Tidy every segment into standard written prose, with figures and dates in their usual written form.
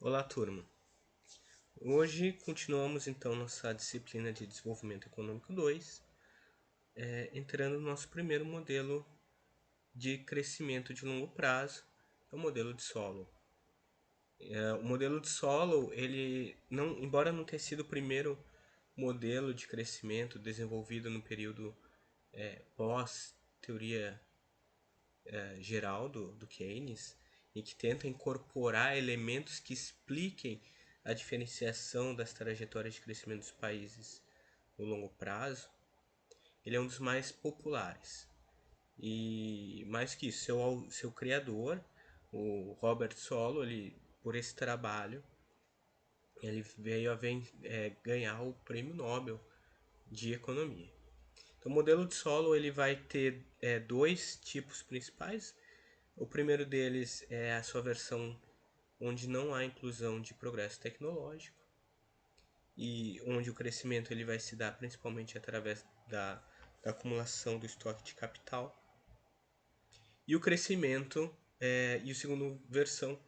Olá, turma. Hoje continuamos então nossa disciplina de Desenvolvimento Econômico 2, entrando no nosso primeiro modelo de crescimento de longo prazo, é o modelo de Solow. O modelo de Solow, ele não, embora não tenha sido o primeiro modelo de crescimento desenvolvido no período pós-teoria geral do Keynes, e que tenta incorporar elementos que expliquem a diferenciação das trajetórias de crescimento dos países no longo prazo, ele é um dos mais populares. E mais que isso, seu criador, o Robert Solow, ele, por esse trabalho, ele veio a ganhar o Prêmio Nobel de Economia. Então, o modelo de Solow ele vai ter dois tipos principais. O primeiro deles é a sua versão onde não há inclusão de progresso tecnológico e onde o crescimento ele vai se dar principalmente através da acumulação do estoque de capital. E o crescimento e a segunda versão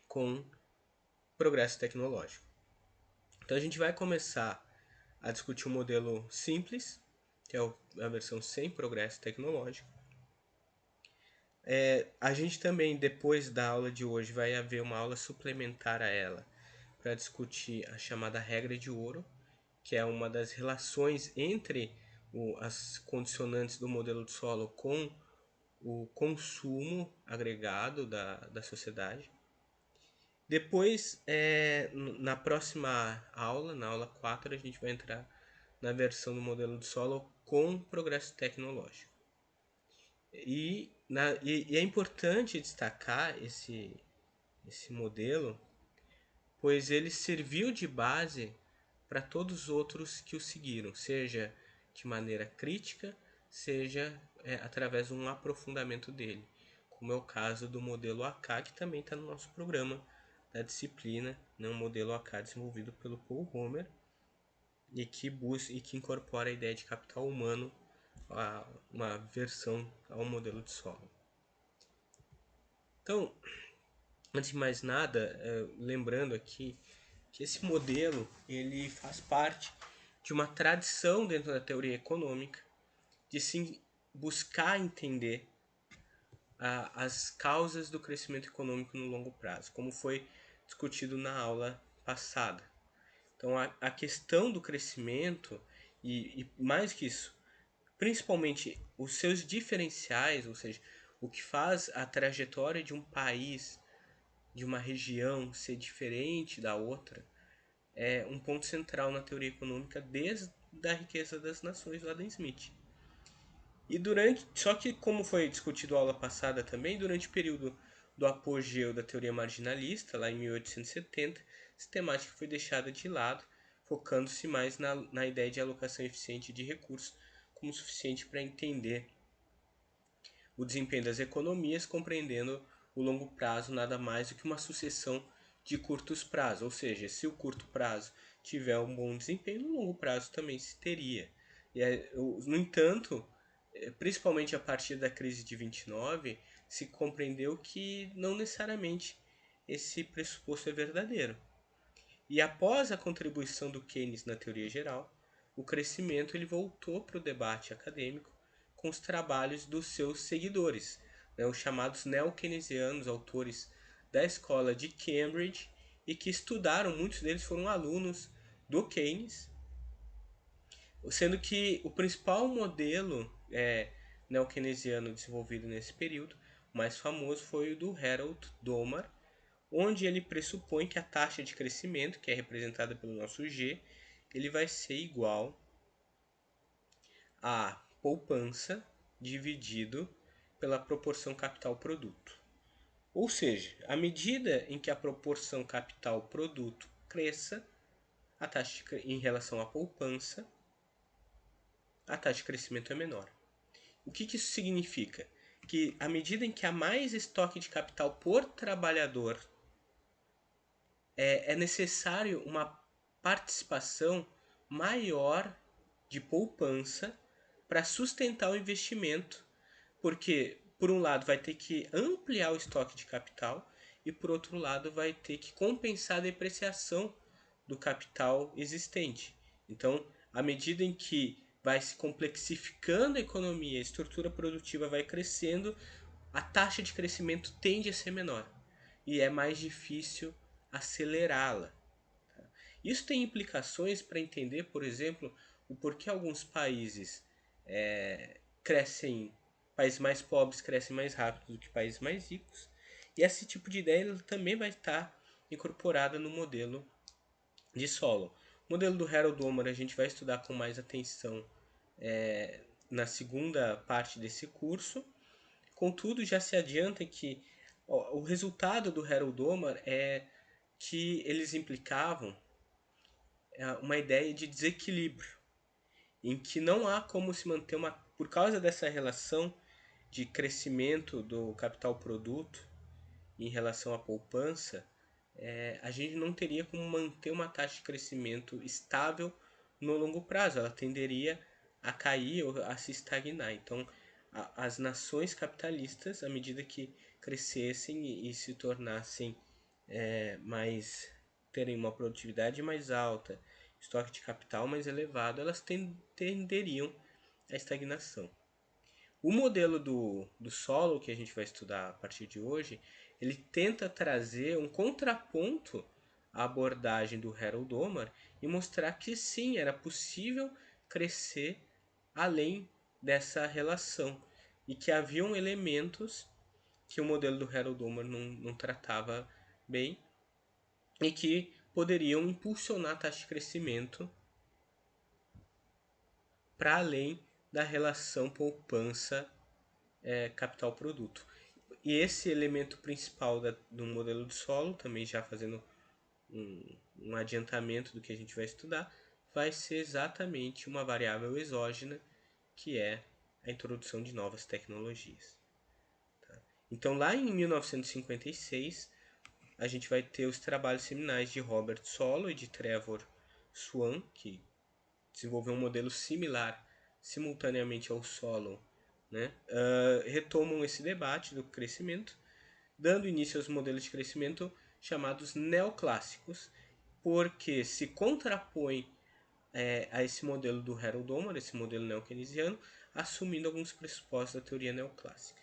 com progresso tecnológico. Então a gente vai começar a discutir um modelo simples, que é a versão sem progresso tecnológico. A gente também, depois da aula de hoje, vai haver uma aula suplementar a ela para discutir a chamada regra de ouro, que é uma das relações entre as condicionantes do modelo de Solow com o consumo agregado da sociedade. Depois, na próxima aula, na aula 4, a gente vai entrar na versão do modelo de Solow com progresso tecnológico. E é importante destacar esse modelo, pois ele serviu de base para todos os outros que o seguiram, seja de maneira crítica, seja através de um aprofundamento dele, como é o caso do modelo AK, que também está no nosso programa da disciplina, um modelo AK desenvolvido pelo Paul Romer e que incorpora a ideia de capital humano, uma versão ao modelo de Solow. Então, antes de mais nada, lembrando aqui que esse modelo ele faz parte de uma tradição dentro da teoria econômica de se buscar entender as causas do crescimento econômico no longo prazo, como foi discutido na aula passada. Então, a questão do crescimento e mais que isso, principalmente os seus diferenciais, ou seja, o que faz a trajetória de um país, de uma região ser diferente da outra, é um ponto central na teoria econômica desde a riqueza das nações do Adam Smith. E só que como foi discutido na aula passada também, durante o período do apogeu da teoria marginalista, lá em 1870, essa temática foi deixada de lado, focando-se mais na ideia de alocação eficiente de recursos como suficiente para entender o desempenho das economias, compreendendo o longo prazo nada mais do que uma sucessão de curtos prazos, ou seja, se o curto prazo tiver um bom desempenho, no longo prazo também se teria. No entanto, principalmente a partir da crise de 29, se compreendeu que não necessariamente esse pressuposto é verdadeiro. E após a contribuição do Keynes na teoria geral, o crescimento ele voltou para o debate acadêmico com os trabalhos dos seus seguidores, os chamados neo-keynesianos, autores da escola de Cambridge, e que estudaram, muitos deles foram alunos do Keynes, sendo que o principal modelo neo-keynesiano desenvolvido nesse período, o mais famoso, foi o do Harold Domar, onde ele pressupõe que a taxa de crescimento, que é representada pelo nosso G, ele vai ser igual a poupança dividido pela proporção capital-produto. Ou seja, à medida em que a proporção capital-produto cresça, a taxa em relação à poupança, a taxa de crescimento é menor. O que isso significa? Que à medida em que há mais estoque de capital por trabalhador, é necessário uma participação maior de poupança para sustentar o investimento, porque por um lado vai ter que ampliar o estoque de capital e por outro lado vai ter que compensar a depreciação do capital existente. Então, à medida em que vai se complexificando a economia, a estrutura produtiva vai crescendo, a taxa de crescimento tende a ser menor e é mais difícil acelerá-la. Isso tem implicações para entender, por exemplo, o porquê alguns países crescem, países mais pobres crescem mais rápido do que países mais ricos. E esse tipo de ideia também vai estar incorporada no modelo de Solow. O modelo do Harold Homer a gente vai estudar com mais atenção na segunda parte desse curso. Contudo, já se adianta que o resultado do Harold Homer é que eles implicavam uma ideia de desequilíbrio, em que não há como se manter uma... Por causa dessa relação de crescimento do capital produto em relação à poupança, a gente não teria como manter uma taxa de crescimento estável no longo prazo. Ela tenderia a cair ou a se estagnar. Então, as nações capitalistas, à medida que crescessem e se tornassem mais... terem uma produtividade mais alta, estoque de capital mais elevado, elas tenderiam à estagnação. O modelo do solo, que a gente vai estudar a partir de hoje, ele tenta trazer um contraponto à abordagem do Harold Homer e mostrar que sim, era possível crescer além dessa relação e que haviam elementos que o modelo do Harold Homer não tratava bem e que poderiam impulsionar a taxa de crescimento para além da relação poupança capital-produto. E esse elemento principal do modelo de solo, também já fazendo um adiantamento do que a gente vai estudar, vai ser exatamente uma variável exógena, que é a introdução de novas tecnologias. Tá? Então, lá em 1956, a gente vai ter os trabalhos seminais de Robert Solow e de Trevor Swan, que desenvolveu um modelo similar simultaneamente ao Solow, né? Retomam esse debate do crescimento, dando início aos modelos de crescimento chamados neoclássicos, porque se contrapõe a esse modelo do Harold Homer, esse modelo neo-keynesiano, assumindo alguns pressupostos da teoria neoclássica.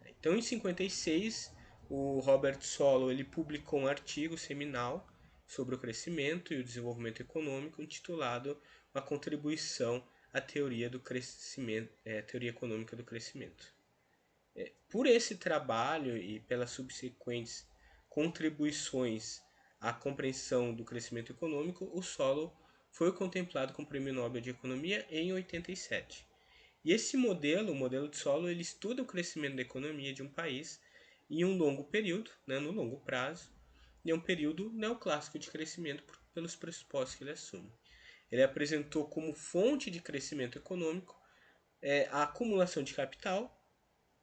Então, em 56, o Robert Solow ele publicou um artigo seminal sobre o crescimento e o desenvolvimento econômico, intitulado Uma Contribuição à Teoria do Crescimento, Teoria Econômica do Crescimento. Por esse trabalho e pelas subsequentes contribuições à compreensão do crescimento econômico, o Solow foi contemplado com o Prêmio Nobel de Economia em 87. E esse modelo, o modelo de Solow, ele estuda o crescimento da economia de um país em um longo período, né, no longo prazo, e é um período neoclássico de crescimento pelos pressupostos que ele assume. Ele apresentou como fonte de crescimento econômico a acumulação de capital,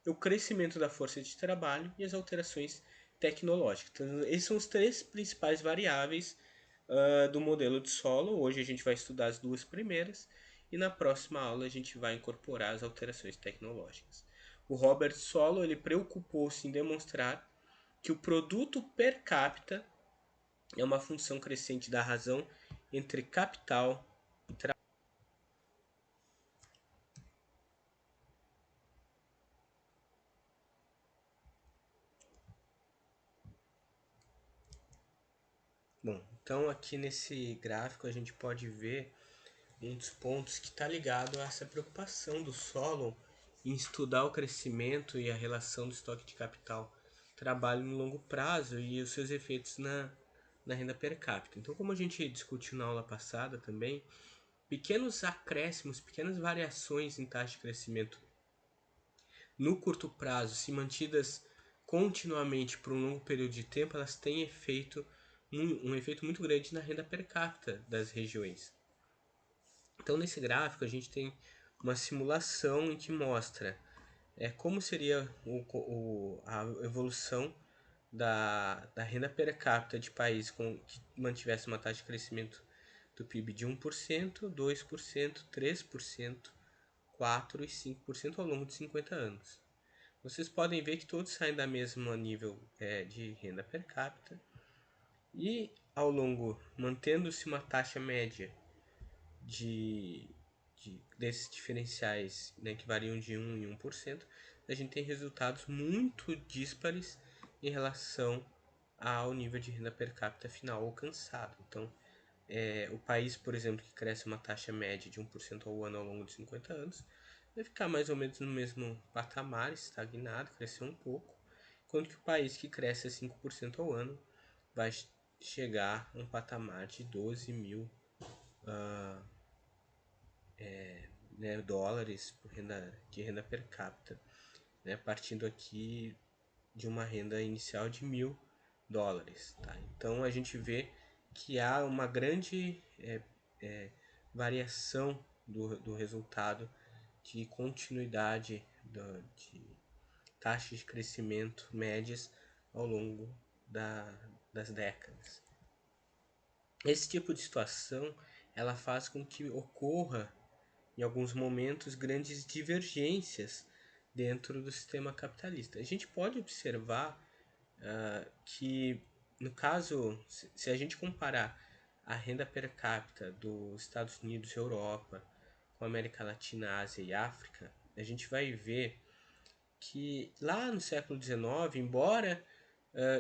o crescimento da força de trabalho e as alterações tecnológicas. Então, esses são os três principais variáveis do modelo de Solow. Hoje a gente vai estudar as duas primeiras e na próxima aula a gente vai incorporar as alterações tecnológicas. O Robert Solow ele preocupou-se em demonstrar que o produto per capita é uma função crescente da razão entre capital e trabalho. Bom, então aqui nesse gráfico a gente pode ver um dos pontos que está ligado a essa preocupação do Solow em estudar o crescimento e a relação do estoque de capital trabalho no longo prazo e os seus efeitos na renda per capita. Então, como a gente discutiu na aula passada também, pequenos acréscimos, pequenas variações em taxa de crescimento no curto prazo, se mantidas continuamente por um longo período de tempo, elas têm um efeito muito grande na renda per capita das regiões. Então, nesse gráfico, a gente tem uma simulação em que mostra como seria a evolução da renda per capita de países que mantivesse uma taxa de crescimento do PIB de 1%, 2%, 3%, 4% e 5% ao longo de 50 anos. vocês podem ver que todos saem da mesma nível de renda per capita e ao longo, mantendo-se uma taxa média de, desses diferenciais, né, que variam de 1 em 1%, a gente tem resultados muito díspares em relação ao nível de renda per capita final alcançado. Então, o país, por exemplo, que cresce uma taxa média de 1% ao ano ao longo de 50 anos, vai ficar mais ou menos no mesmo patamar, estagnado, crescer um pouco, enquanto que o país que cresce a 5% ao ano vai chegar a um patamar de 12 mil né, dólares por de renda per capita, né, partindo aqui de uma renda inicial de $1.000. Tá? Então a gente vê que há uma grande variação do resultado de continuidade de taxas de crescimento médias ao longo das décadas. Esse tipo de situação ela faz com que ocorra em alguns momentos grandes divergências dentro do sistema capitalista. A gente pode observar que, no caso, se a gente comparar a renda per capita dos Estados Unidos e Europa com a América Latina, Ásia e África, a gente vai ver que lá no século XIX, embora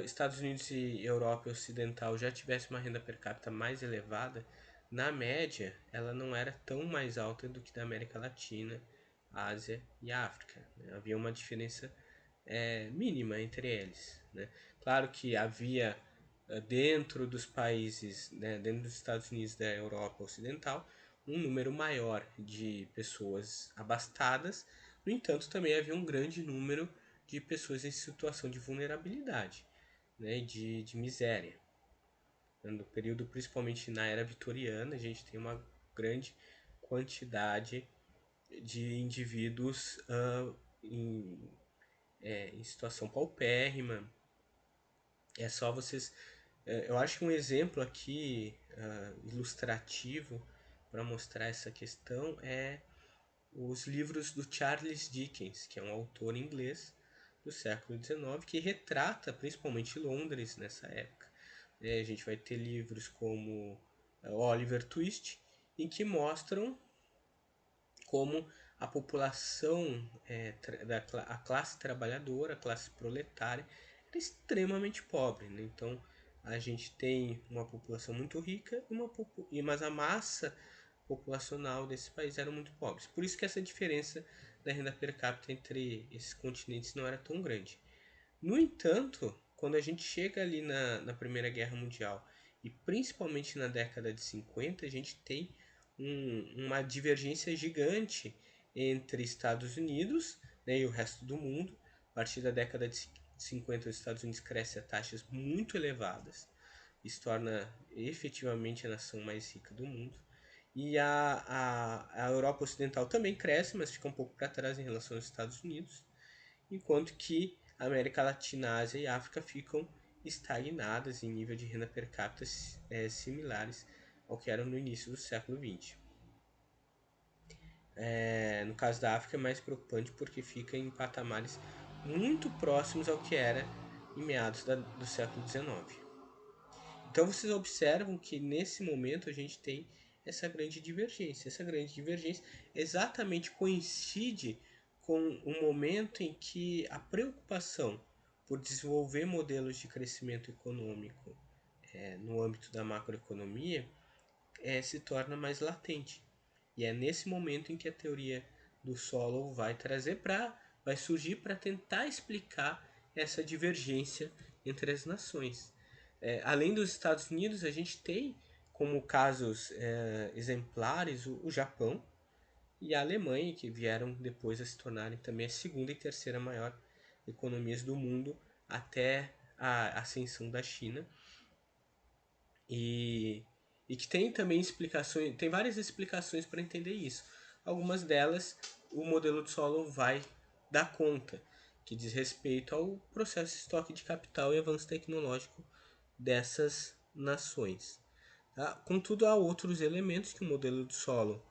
Estados Unidos e Europa Ocidental já tivessem uma renda per capita mais elevada, na média ela não era tão mais alta do que da América Latina, Ásia e África. Né? Havia uma diferença mínima entre eles. Né? Claro que havia dentro dos países, né, dentro dos Estados Unidos e da Europa Ocidental, um número maior de pessoas abastadas. No entanto, também havia um grande número de pessoas em situação de vulnerabilidade, né, de miséria. No período, principalmente na era vitoriana, a gente tem uma grande quantidade de indivíduos em situação paupérrima. É só vocês. Eu acho que um exemplo aqui ilustrativo para mostrar essa questão é os livros do Charles Dickens, que é um autor inglês do século XIX que retrata principalmente Londres nessa época. A gente vai ter livros como Oliver Twist, em que mostram como a população, a classe trabalhadora, a classe proletária, era extremamente pobre. Né? Então, a gente tem uma população muito rica, mas a massa populacional desse país era muito pobre. Por isso que essa diferença da renda per capita entre esses continentes não era tão grande. No entanto, quando a gente chega ali na Primeira Guerra Mundial, e principalmente na década de 50, a gente tem uma divergência gigante entre Estados Unidos, né, e o resto do mundo. A partir da década de 50, os Estados Unidos crescem a taxas muito elevadas. Isso torna efetivamente a nação mais rica do mundo. E a Europa Ocidental também cresce, mas fica um pouco para trás em relação aos Estados Unidos, enquanto que a América Latina, Ásia e África ficam estagnadas em nível de renda per capita similares ao que eram no início do século XX. No caso da África é mais preocupante porque fica em patamares muito próximos ao que era em meados do século XIX. Então vocês observam que nesse momento a gente tem essa grande divergência. Essa grande divergência exatamente coincide com o momento em que a preocupação por desenvolver modelos de crescimento econômico no âmbito da macroeconomia se torna mais latente. E é nesse momento em que a teoria do solo vai surgir para tentar explicar essa divergência entre as nações. Além dos Estados Unidos, a gente tem como casos exemplares o Japão e a Alemanha, que vieram depois a se tornarem também a segunda e terceira maior economias do mundo até a ascensão da China. E que tem também explicações, tem várias explicações para entender isso. Algumas delas o modelo de solo vai dar conta, que diz respeito ao processo de estoque de capital e avanço tecnológico dessas nações. Tá? Contudo, há outros elementos que o modelo de solo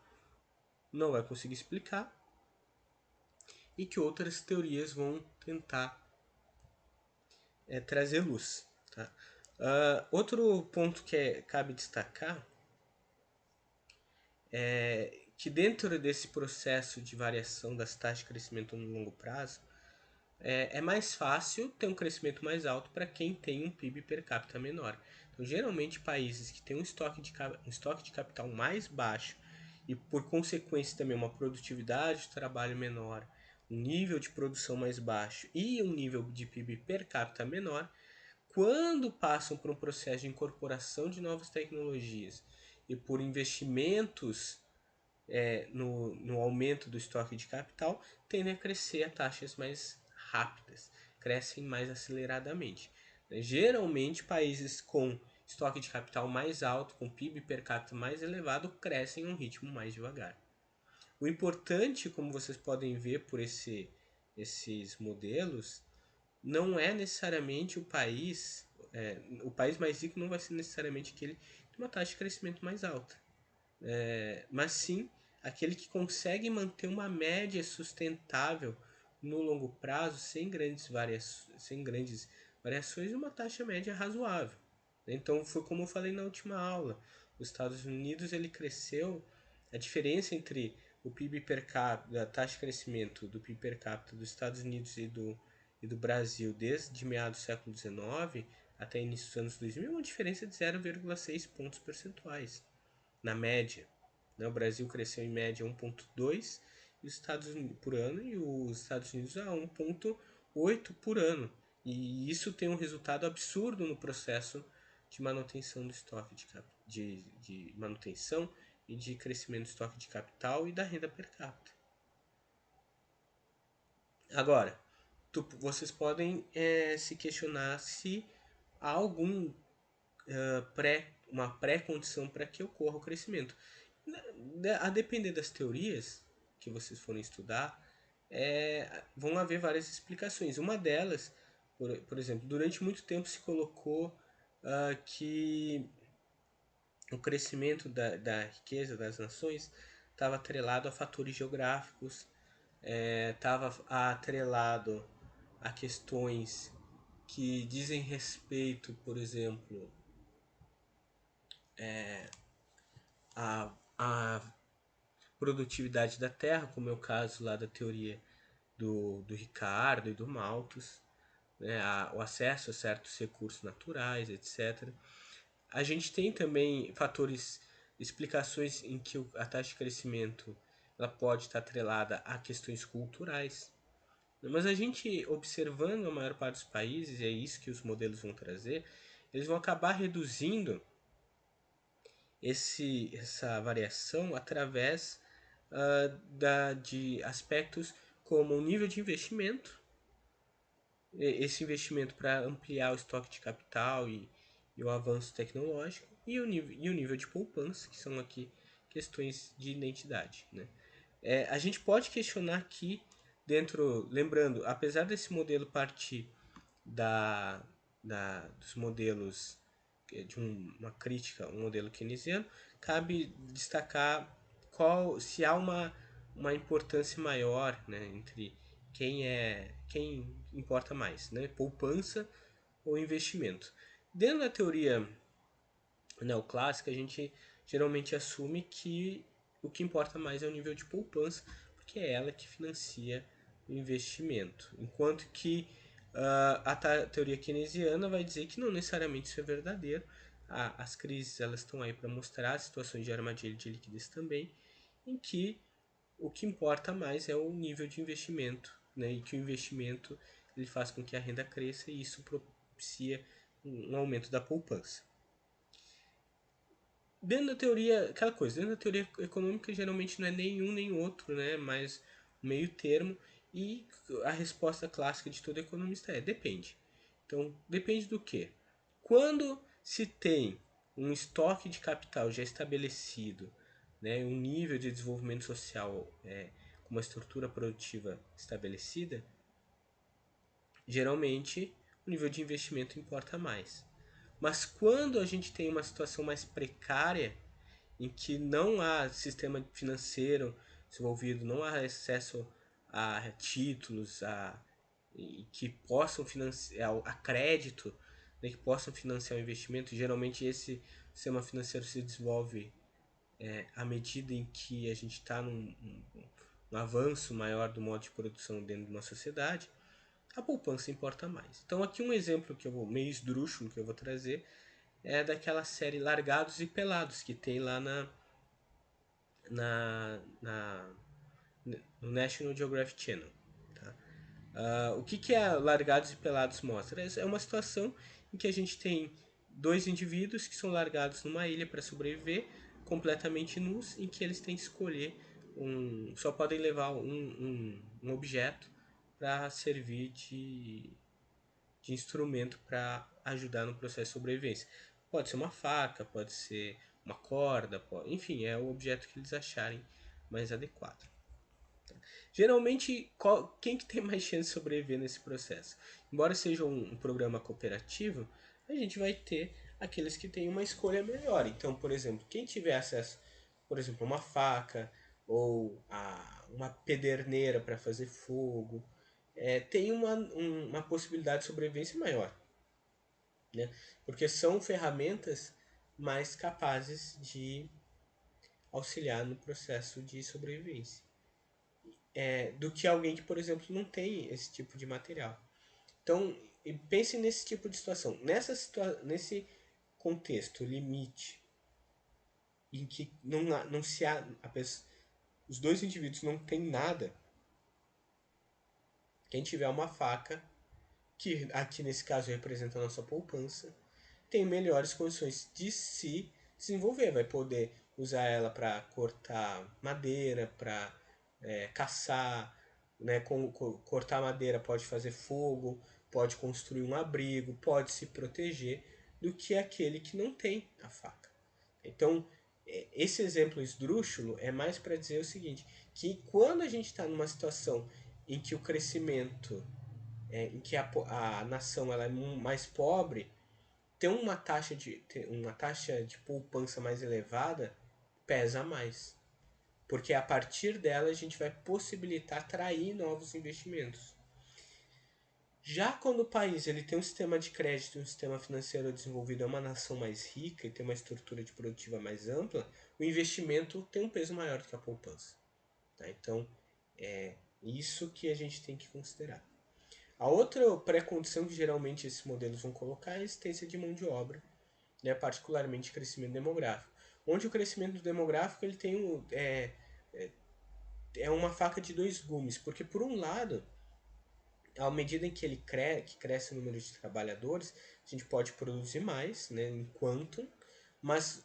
não vai conseguir explicar, e que outras teorias vão tentar trazer luz. Tá? Outro ponto que cabe destacar é que dentro desse processo de variação das taxas de crescimento no longo prazo, é mais fácil ter um crescimento mais alto para quem tem um PIB per capita menor. Então, geralmente, países que têm um estoque de capital mais baixo e, por consequência, também uma produtividade de trabalho menor, um nível de produção mais baixo e um nível de PIB per capita menor, quando passam por um processo de incorporação de novas tecnologias e por investimentos no aumento do estoque de capital, tendem a crescer a taxas mais rápidas, crescem mais aceleradamente. Geralmente, países com estoque de capital mais alto, com PIB per capita mais elevado, crescem em um ritmo mais devagar. O importante, como vocês podem ver por esses modelos, não é necessariamente o país mais rico não vai ser necessariamente aquele que tem uma taxa de crescimento mais alta, mas sim aquele que consegue manter uma média sustentável no longo prazo, sem grandes variações, e uma taxa média razoável. Então, foi como eu falei na última aula, os Estados Unidos ele cresceu, a diferença entre o PIB per capita, a taxa de crescimento do PIB per capita dos Estados Unidos e do Brasil desde meados do século XIX até início dos anos 2000 é uma diferença de 0,6 pontos percentuais na média. O Brasil cresceu em média 1,2 por ano e os Estados Unidos a 1,8 por ano. E isso tem um resultado absurdo no processo de manutenção do estoque de manutenção e de crescimento do estoque de capital e da renda per capita. Agora, vocês podem se questionar se há uma pré-condição para que ocorra o crescimento. A depender das teorias que vocês forem estudar, vão haver várias explicações. Uma delas, por exemplo, durante muito tempo se colocou que o crescimento da riqueza das nações estava atrelado a fatores geográficos, estava atrelado a questões que dizem respeito, por exemplo, a produtividade da terra, como é o caso lá da teoria do Ricardo e do Malthus, né, o acesso a certos recursos naturais, etc. A gente tem também explicações em que a taxa de crescimento ela pode estar atrelada a questões culturais. Mas a gente, observando a maior parte dos países, e é isso que os modelos vão trazer, eles vão acabar reduzindo essa variação através de aspectos como o nível de investimento, esse investimento para ampliar o estoque de capital e o avanço tecnológico, e o nível de poupança, que são aqui questões de identidade. Né? A gente pode questionar aqui, lembrando, apesar desse modelo partir dos modelos de uma crítica ao modelo keynesiano, cabe destacar se há uma importância maior, né, entre quem importa mais, né, poupança ou investimento. Dentro da teoria neoclássica, a gente geralmente assume que o que importa mais é o nível de poupança, porque é ela que financia o investimento. Enquanto que a teoria keynesiana vai dizer que não necessariamente isso é verdadeiro. As crises elas estão aí para mostrar situações de armadilha de liquidez também, em que o que importa mais é o nível de investimento, né? E que o investimento ele faz com que a renda cresça e isso propicia um aumento da poupança. Dentro da teoria, aquela coisa, dentro da teoria econômica geralmente não é nenhum nem outro, né? Mas meio termo. E a resposta clássica de todo economista é depende. Então, depende do quê? Quando se tem um estoque de capital já estabelecido, né, um nível de desenvolvimento social com uma estrutura produtiva estabelecida, geralmente o nível de investimento importa mais. Mas quando a gente tem uma situação mais precária, em que não há sistema financeiro desenvolvido, não há acesso a títulos, e que possam financiar, a crédito, né, que possam financiar o investimento. Geralmente esse sistema financeiro se desenvolve à medida em que a gente está num avanço maior do modo de produção dentro de uma sociedade. A poupança importa mais. Então aqui um exemplo que eu vou, meio esdrúxulo, que eu vou trazer é daquela série Largados e Pelados que tem lá na, na no National Geographic Channel. Tá? O que é Largados e Pelados mostra? É uma situação em que a gente tem dois indivíduos que são largados numa ilha para sobreviver, completamente nus, em que eles têm que escolher só podem levar um objeto para servir de instrumento para ajudar no processo de sobrevivência. Pode ser uma faca, pode ser uma corda, enfim, é o objeto que eles acharem mais adequado. Geralmente, quem que tem mais chance de sobreviver nesse processo? Embora seja um programa cooperativo, a gente vai ter aqueles que têm uma escolha melhor. Então, por exemplo, quem tiver acesso, por exemplo, a uma faca ou a uma pederneira para fazer fogo, tem uma possibilidade de sobrevivência maior, né? Porque são ferramentas mais capazes de auxiliar no processo de sobrevivência. Do que alguém que, por exemplo, não tem esse tipo de material. Então, pense nesse tipo de situação. Nesse contexto limite, em que não se há, os dois indivíduos não têm nada, quem tiver uma faca, que aqui nesse caso representa a nossa poupança, tem melhores condições de se desenvolver. Vai poder usar ela para cortar madeira, para caçar, né? Cortar madeira pode fazer fogo, pode construir um abrigo, pode se proteger do que aquele que não tem a faca. Então, esse exemplo esdrúxulo é mais para dizer o seguinte, que quando a gente está numa situação em que o crescimento, em que a nação ela é mais pobre, ter uma taxa de poupança mais elevada pesa mais. Porque a partir dela a gente vai possibilitar atrair novos investimentos. Já quando o país ele tem um sistema de crédito, um sistema financeiro desenvolvido, é uma nação mais rica e tem uma estrutura de produtiva mais ampla, o investimento tem um peso maior do que a poupança. Tá? Então, é isso que a gente tem que considerar. A outra pré-condição que geralmente esses modelos vão colocar é a existência de mão de obra, né, particularmente crescimento demográfico. Onde o crescimento demográfico ele tem é uma faca de dois gumes, porque por um lado, à medida em que que cresce o número de trabalhadores, a gente pode produzir mais, né, enquanto, mas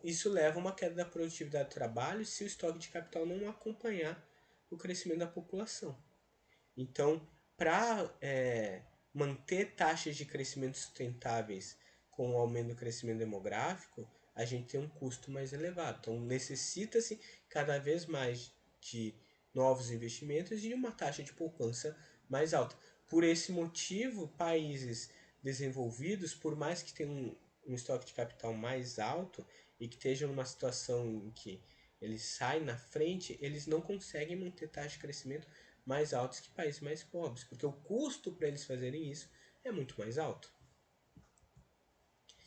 isso leva a uma queda da produtividade do trabalho se o estoque de capital não acompanhar o crescimento da população. Então, para manter taxas de crescimento sustentáveis com o aumento do crescimento demográfico, a gente tem um custo mais elevado. Então, necessita-se cada vez mais de novos investimentos e uma taxa de poupança mais alta. Por esse motivo, países desenvolvidos, por mais que tenham um estoque de capital mais alto e que estejam numa situação em que eles saem na frente, eles não conseguem manter taxa de crescimento mais altos que países mais pobres, porque o custo para eles fazerem isso é muito mais alto.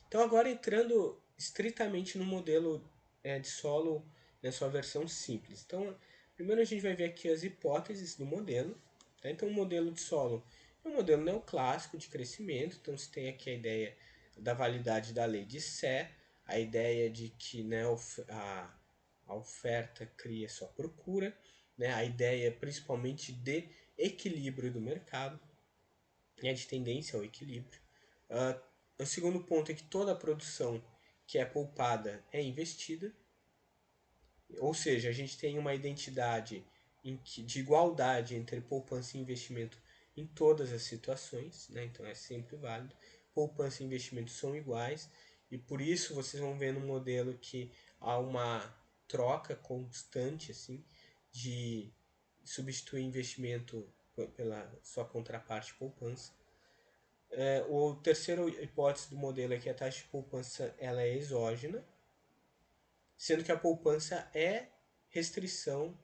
Então, agora entrando estritamente no modelo de solo na sua versão simples. Então, primeiro a gente vai ver aqui as hipóteses do modelo. Tá? Então, o modelo de solo é um modelo neoclássico de crescimento. Então, você tem aqui a ideia da validade da lei de Sé, a ideia de que, né, a oferta cria sua procura, né, a ideia principalmente de equilíbrio do mercado, né, de tendência ao equilíbrio. O segundo ponto é que toda a produção que é poupada é investida, ou seja, a gente tem uma identidade de igualdade entre poupança e investimento em todas as situações, né? Então é sempre válido. Poupança e investimento são iguais e por isso vocês vão ver no modelo que há uma troca constante assim de substituir investimento pela sua contraparte poupança. O terceiro hipótese do modelo é que a taxa de poupança ela é exógena, sendo que a poupança é restrição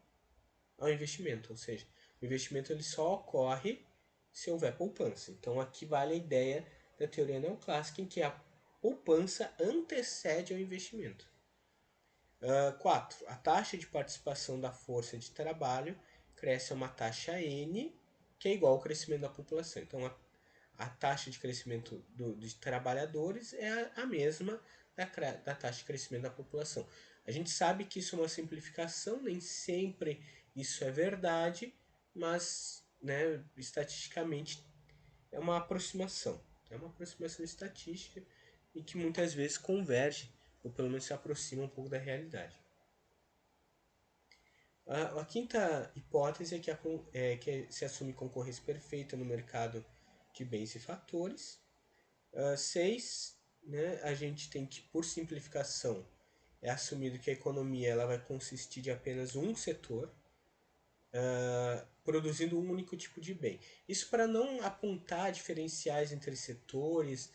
ao investimento, ou seja, O investimento ele só ocorre se houver poupança. Então aqui vale a ideia da teoria neoclássica em que a poupança antecede ao investimento. 4. A taxa de participação da força de trabalho cresce a uma taxa N, que é igual ao crescimento da população. Então, a taxa de crescimento dos trabalhadores é a mesma da taxa de crescimento da população. A gente sabe que isso é uma simplificação, nem sempre isso é verdade, mas né, estatisticamente é uma aproximação. É uma aproximação estatística e que muitas vezes converge, ou pelo menos se aproxima um pouco da realidade. A quinta hipótese é que se assume concorrência perfeita no mercado de bens e fatores. 6, né, a gente tem que, por simplificação, é assumido que a economia ela vai consistir de apenas um setor, produzindo um único tipo de bem. Isso para não apontar diferenciais entre setores,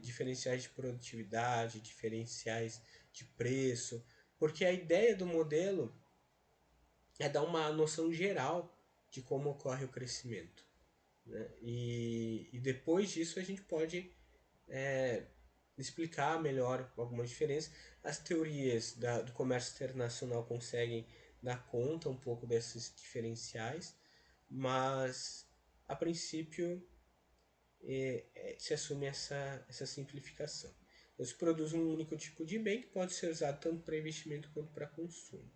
diferenciais de produtividade, diferenciais de preço, porque a ideia do modelo é dar uma noção geral de como ocorre o crescimento. Né? E depois disso a gente pode explicar melhor algumas diferenças. As teorias do comércio internacional conseguem dar conta um pouco desses diferenciais, mas a princípio se assume essa simplificação. Então, se produz um único tipo de bem que pode ser usado tanto para investimento quanto para consumo.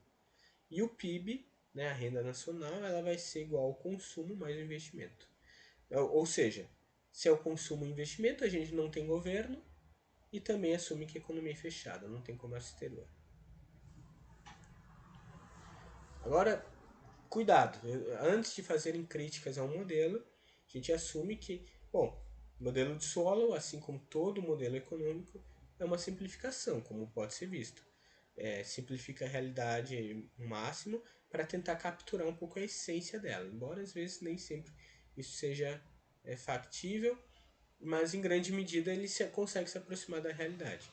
E o PIB, né, a renda nacional, ela vai ser igual ao consumo mais o investimento. Ou seja, se é o consumo e investimento, a gente não tem governo e também assume que a economia é fechada, não tem comércio exterior. Agora, cuidado, antes de fazerem críticas ao modelo, a gente assume que, bom, o modelo de Solow, assim como todo modelo econômico, é uma simplificação, como pode ser visto. Simplifica a realidade o máximo para tentar capturar um pouco a essência dela, embora às vezes nem sempre isso seja factível, mas em grande medida ele consegue se aproximar da realidade.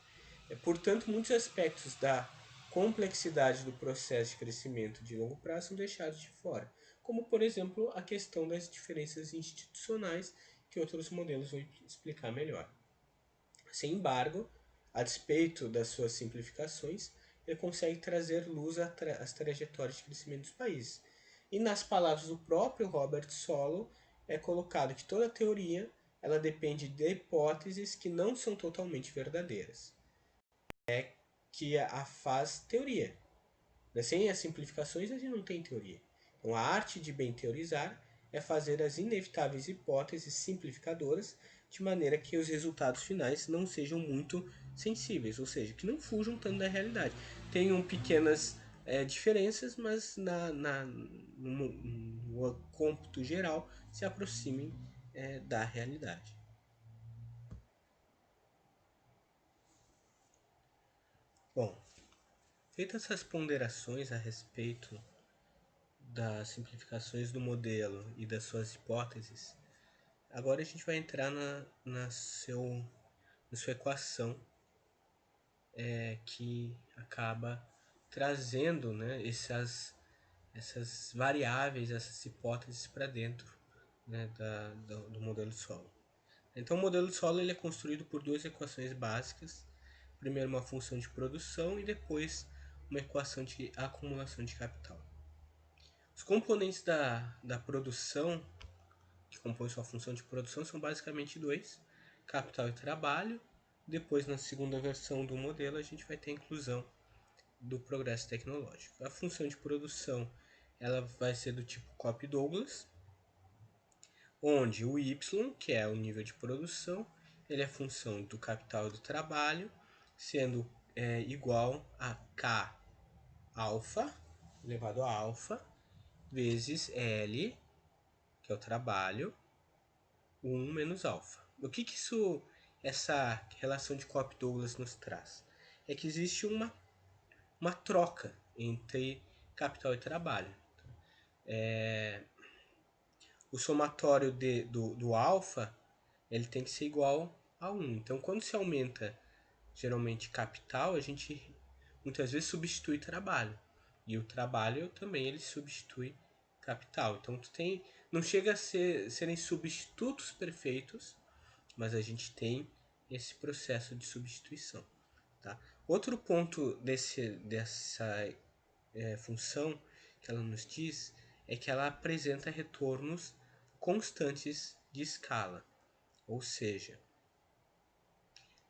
Portanto, muitos aspectos da complexidade do processo de crescimento de longo prazo são deixados de fora, como por exemplo a questão das diferenças institucionais que outros modelos vão explicar melhor. Sem embargo, a despeito das suas simplificações, ele consegue trazer luz às trajetórias de crescimento dos países. E nas palavras do próprio Robert Solow, é colocado que toda teoria ela depende de hipóteses que não são totalmente verdadeiras. Que a faz teoria. Sem as simplificações, a gente não tem teoria. Então, a arte de bem teorizar é fazer as inevitáveis hipóteses simplificadoras de maneira que os resultados finais não sejam muito sensíveis, ou seja, que não fujam tanto da realidade. Tenham pequenas diferenças, mas no cômputo geral se aproximem da realidade. Bom, feitas essas ponderações a respeito das simplificações do modelo e das suas hipóteses, agora a gente vai entrar na sua equação que acaba trazendo, né, essas variáveis, essas hipóteses para dentro, né, do modelo solo. Então o modelo solo ele é construído por duas equações básicas. Primeiro uma função de produção e depois uma equação de acumulação de capital. Os componentes da produção, que compõem sua função de produção, são basicamente dois: capital e trabalho. Depois, na segunda versão do modelo, a gente vai ter a inclusão do progresso tecnológico. A função de produção ela vai ser do tipo Cobb-Douglas, onde o y, que é o nível de produção, ele é função do capital e do trabalho, sendo igual a K alfa, elevado a alfa, vezes L, que é o trabalho, 1 menos alfa. O que essa relação de Cobb-Douglas nos traz? É que existe uma troca entre capital e trabalho. O somatório do alfa ele tem que ser igual a 1. Então, quando se aumenta geralmente capital, a gente muitas vezes substitui trabalho. E o trabalho também ele substitui capital. Então tu tem, não chega a serem substitutos perfeitos, mas a gente tem esse processo de substituição. Tá? Outro ponto dessa função que ela nos diz é que ela apresenta retornos constantes de escala. Ou seja,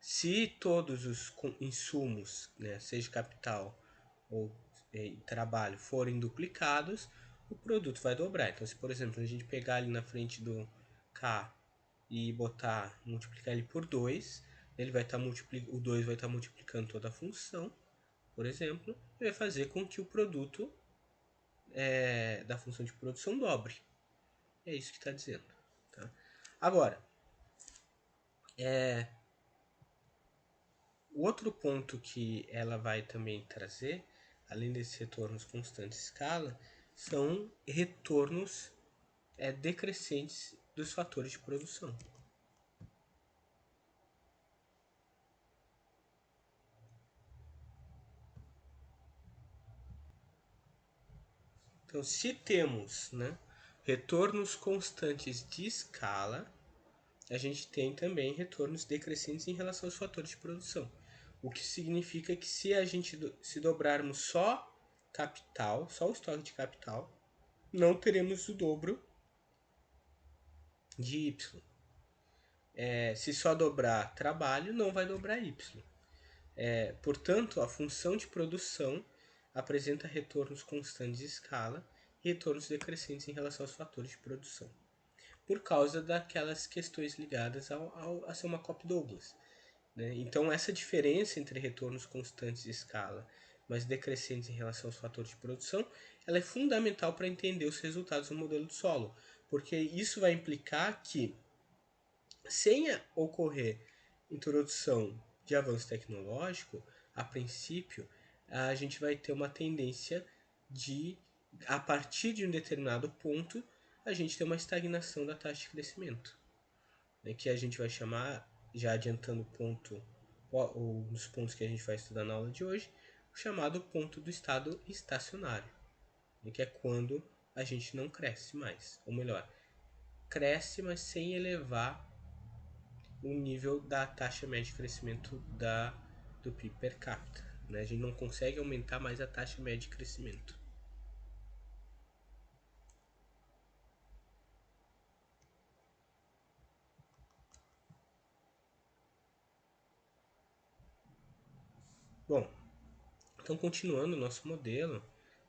se todos os insumos, né, seja capital ou trabalho, forem duplicados, o produto vai dobrar. Então, se por exemplo a gente pegar ali na frente do K e multiplicar ele por 2, ele vai estar o 2 vai estar multiplicando toda a função, por exemplo, e vai fazer com que o produto da função de produção dobre. É isso que está dizendo. Tá? Agora, o outro ponto que ela vai também trazer, além desses retornos constantes de escala, são retornos decrescentes dos fatores de produção. Então, se temos, né, retornos constantes de escala, a gente tem também retornos decrescentes em relação aos fatores de produção. O que significa que se dobrarmos só capital, só o estoque de capital, não teremos o dobro de Y. Se só dobrar trabalho, não vai dobrar Y. Portanto, a função de produção apresenta retornos constantes de escala e retornos decrescentes em relação aos fatores de produção, por causa daquelas questões ligadas a ser uma Cope-Douglas. Né? Então, essa diferença entre retornos constantes de escala, mas decrescentes em relação aos fatores de produção, ela é fundamental para entender os resultados do modelo de solo, porque isso vai implicar que, sem ocorrer introdução de avanço tecnológico, a princípio, a gente vai ter uma tendência de, a partir de um determinado ponto, a gente ter uma estagnação da taxa de crescimento, né, que a gente vai chamar, já adiantando o ponto, um dos pontos que a gente vai estudar na aula de hoje, o chamado ponto do estado estacionário, né, que é quando a gente não cresce mais, ou melhor, cresce, mas sem elevar o nível da taxa média de crescimento do PIB per capita. Né? A gente não consegue aumentar mais a taxa média de crescimento. Bom, então continuando o nosso modelo,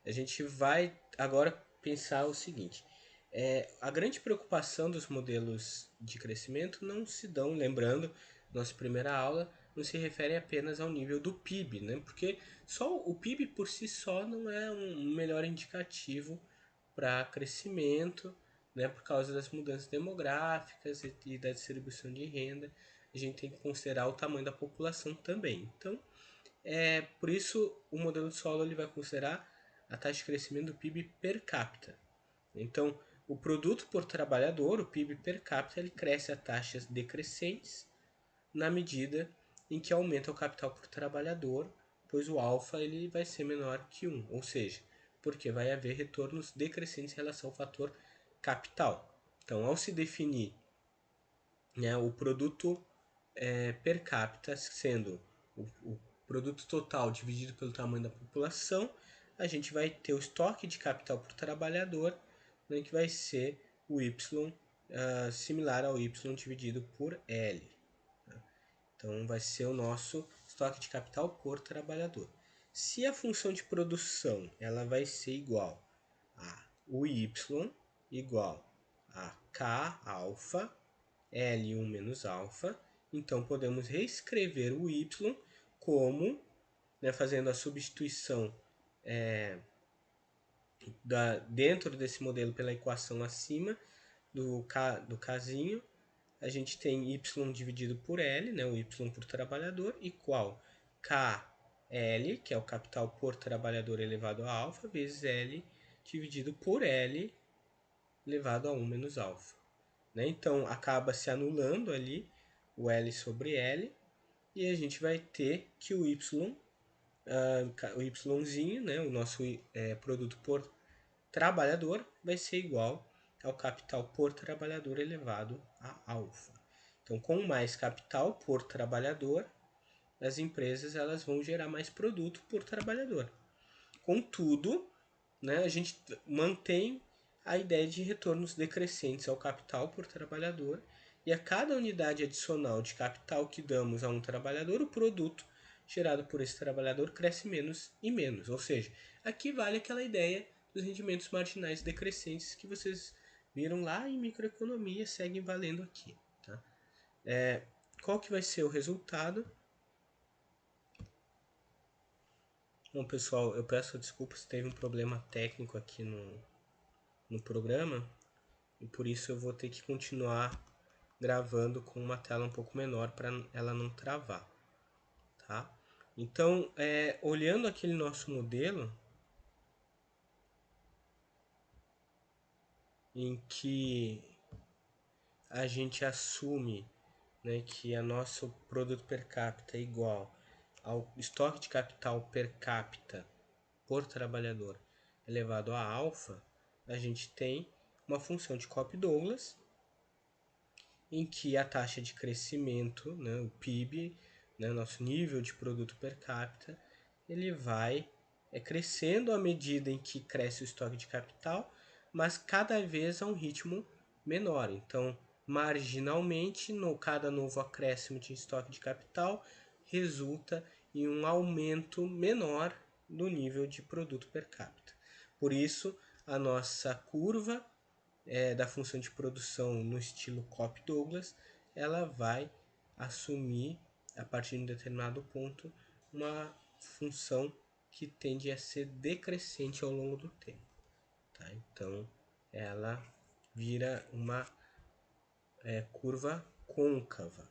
a gente vai agora pensar o seguinte. A grande preocupação dos modelos de crescimento não se dão, lembrando, nossa primeira aula, não se refere apenas ao nível do PIB, né? Porque só o PIB por si só não é um melhor indicativo para crescimento, né? Por causa das mudanças demográficas e da distribuição de renda, a gente tem que considerar o tamanho da população também. Então, por isso o modelo de solo ele vai considerar a taxa de crescimento do PIB per capita. Então, o produto por trabalhador, o PIB per capita, ele cresce a taxas decrescentes na medida em que aumenta o capital por trabalhador, pois o alfa ele vai ser menor que 1, ou seja, porque vai haver retornos decrescentes em relação ao fator capital. Então, ao se definir, né, o produto per capita sendo o produto total dividido pelo tamanho da população, a gente vai ter o estoque de capital por trabalhador, né, que vai ser o Y similar ao Y dividido por L. Então, vai ser o nosso estoque de capital por trabalhador. Se a função de produção ela vai ser igual a o Y igual a K alfa, L1 menos alfa, então podemos reescrever o Y como, né, fazendo a substituição dentro desse modelo pela equação acima do Kzinho, a gente tem Y dividido por L, né, o Y por trabalhador, igual KL, que é o capital por trabalhador elevado a alfa, vezes L dividido por L elevado a 1 menos alfa. Né? Então, acaba se anulando ali o L sobre L, e a gente vai ter que o Yzinho, né, o nosso produto por trabalhador vai ser igual ao capital por trabalhador elevado a alfa. Então, com mais capital por trabalhador, as empresas elas vão gerar mais produto por trabalhador. Contudo, né, a gente mantém a ideia de retornos decrescentes ao capital por trabalhador, e a cada unidade adicional de capital que damos a um trabalhador, o produto gerado por esse trabalhador cresce menos e menos. Ou seja, aqui vale aquela ideia dos rendimentos marginais decrescentes que vocês viram lá em microeconomia, seguem valendo aqui. Tá? Qual que vai ser o resultado? Bom, pessoal, eu peço desculpas, teve um problema técnico aqui no programa, e por isso eu vou ter que continuar gravando com uma tela um pouco menor para ela não travar, tá? Então, olhando aquele nosso modelo, em que a gente assume, né, que a nosso produto per capita é igual ao estoque de capital per capita por trabalhador elevado a alfa, a gente tem uma função de Cobb-Douglas em que a taxa de crescimento, né, o PIB, né, nosso nível de produto per capita, ele vai crescendo à medida em que cresce o estoque de capital, mas cada vez a um ritmo menor. Então, marginalmente, cada novo acréscimo de estoque de capital resulta em um aumento menor do nível de produto per capita. Por isso, a nossa curva da função de produção no estilo Cobb-Douglas, ela vai assumir, a partir de um determinado ponto, uma função que tende a ser decrescente ao longo do tempo. Tá? Então, ela vira uma curva côncava.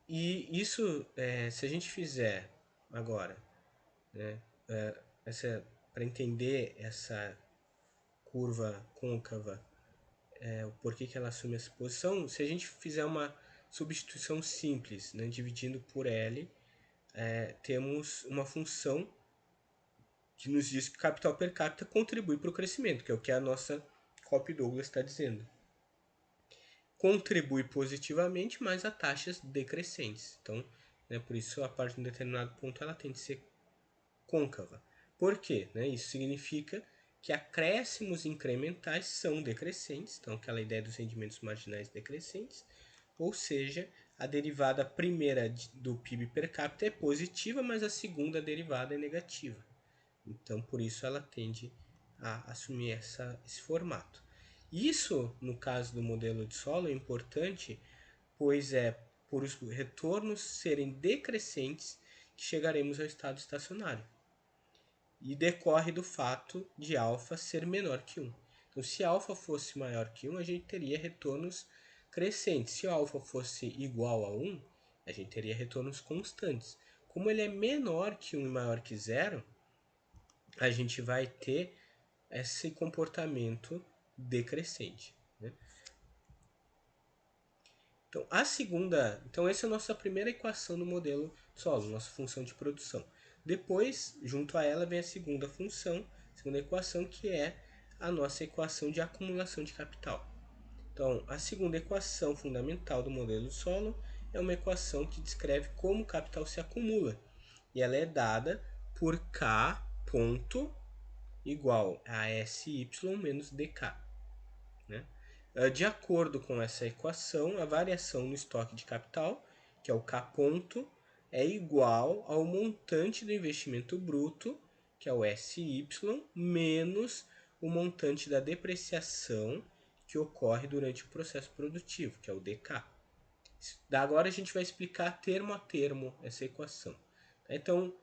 E isso, se a gente fizer agora, né, para entender essa curva côncava, o porquê que ela assume essa posição, se a gente fizer uma substituição simples, né, dividindo por L, temos uma função que nos diz que o capital per capita contribui para o crescimento, que é o que a nossa Cobb-Douglas está dizendo. Contribui positivamente, mas a taxas decrescentes. Então, né, por isso, a partir de um determinado ponto, ela tem de ser côncava. Por quê? Né? Isso significa que acréscimos incrementais são decrescentes, então aquela ideia dos rendimentos marginais decrescentes, ou seja, a derivada primeira do PIB per capita é positiva, mas a segunda derivada é negativa. Então, por isso ela tende a assumir esse formato. Isso, no caso do modelo de solo, é importante, pois é por os retornos serem decrescentes que chegaremos ao estado estacionário. E decorre do fato de alfa ser menor que 1. Então, se alfa fosse maior que 1, a gente teria retornos crescentes. Se alfa fosse igual a 1, a gente teria retornos constantes. Como ele é menor que 1 e maior que 0, a gente vai ter esse comportamento decrescente. Né? Então, essa é a nossa primeira equação no modelo solo, nossa função de produção. Depois, junto a ela, vem a segunda função, segunda equação, que é a nossa equação de acumulação de capital. Então, a segunda equação fundamental do modelo solo é uma equação que descreve como o capital se acumula. E ela é dada por K ponto igual a SY menos DK. Né? De acordo com essa equação, a variação no estoque de capital, que é o K ponto, é igual ao montante do investimento bruto, que é o SY, menos o montante da depreciação que ocorre durante o processo produtivo, que é o DK. Agora a gente vai explicar termo a termo essa equação. Então,